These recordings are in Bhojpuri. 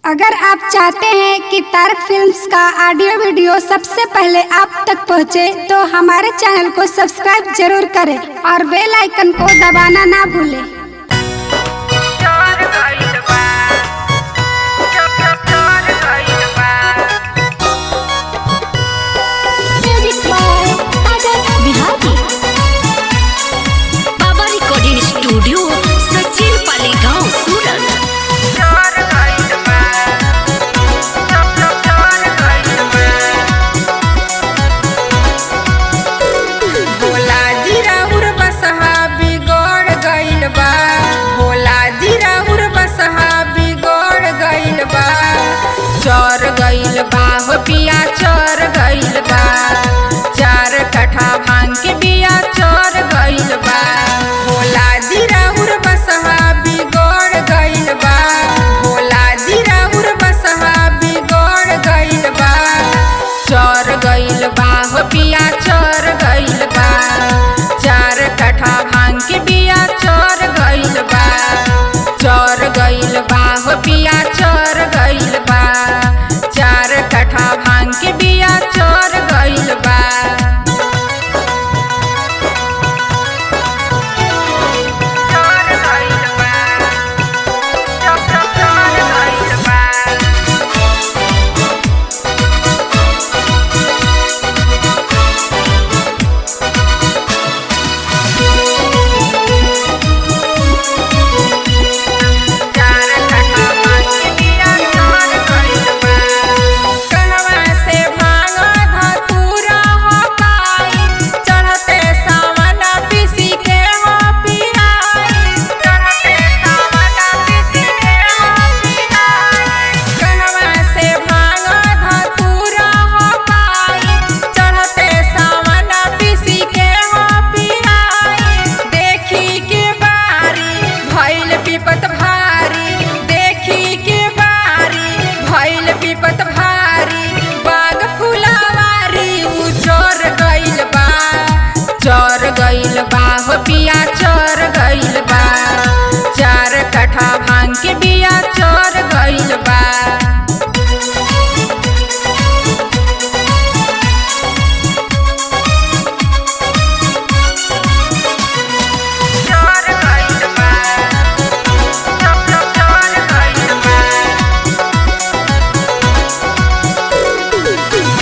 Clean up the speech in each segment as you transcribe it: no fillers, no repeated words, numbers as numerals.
अगर आप चाहते हैं कि तारक फिल्म्स का ऑडियो वीडियो सबसे पहले आप तक पहुंचे, तो हमारे चैनल को सब्सक्राइब जरूर करें और बेल आइकन को दबाना ना भूलें। बाबा रिकॉर्डिंग स्टूडियो सचिन पाली गांव सूरत। भोला जी राउर बसहा बिगड़ गइल बा, भोला जी राउर बसहा बिगड़ गइल बा, चर गइल बा हो पिया चर गइल बा, 4 कट्ठा भांग के बिया चर गइल बा। भोला जी राउर बसहा बिगड़ गइल बा, भोला जी राउर बसहा बिगड़ गइल बा, चर गइल बा हो पिया चर गइल बा, 4 कट्ठा भांग के बिया चर गइल बा, चर गइल बा हो पिया चर गइल बा, 4 कट्ठा भांग के बिया चर गइल बा। चर गइल बा, चर गइल बा। कहवा से भांग धतूरा हो पाई, चढ़ते सावन पिसी के हो पियाई, चढ़ते सावन पिसी के हो पियाई। कहवा से भांग धतूरा हो पाई, चढ़ते सावन पिसी के हो पियाई। देखी के बारी भइल विपत भारी, देखी के बारी भइल विपत भारी, बाग फुलवारी उजर गइल बा, चर गइल बा हो पिया चर गइल बा, 4 कट्ठा भांग के बिया चर गइल बा। चर गइल बा, चर गइल बा।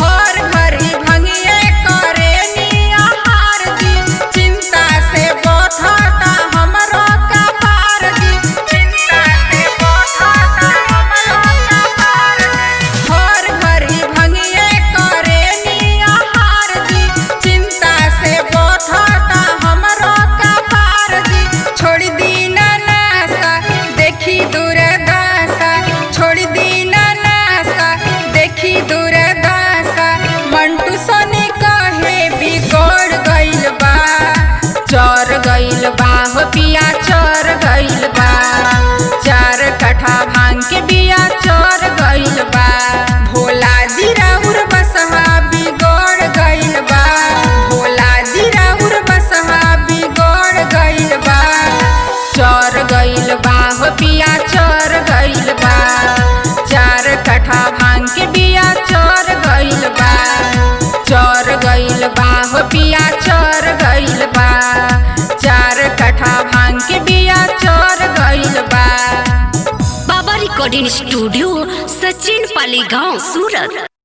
हर घड़ी भंगिए करे निहार जी, चिंता से बोथता हमरो कपार जी, चिंता से बोथता हमरो कपार जी। हर घड़ी भंगिए करे निहार जी, चिंता से बोथता हमरो कपार जी। छोड़ दीना नासा देखी दुर्दशा, छोड़ दीना नासा देखी दुर्दशा, मंटू सोनी कहे बिगड़ गइल बा, चर गइल बा हो पिया चर गइल बा, 4 कट्ठा भांग के बिया चर गइल बा। भोला जी राउर बसहा बिगड़ गइल बा, भोला जी राउर बसहा बिगड़ गइल बा, चर गइल बा हो पिया चर गइल बा, 4 कट्ठा भांग के बिया चर गइल बा, चर गइल बा हो पिया चर गइल बा, 4 कट्ठा भांग के बिया चर गइल बा। बाबा रिकॉर्डिंग स्टूडियो सचिन पाली गांव सूरत।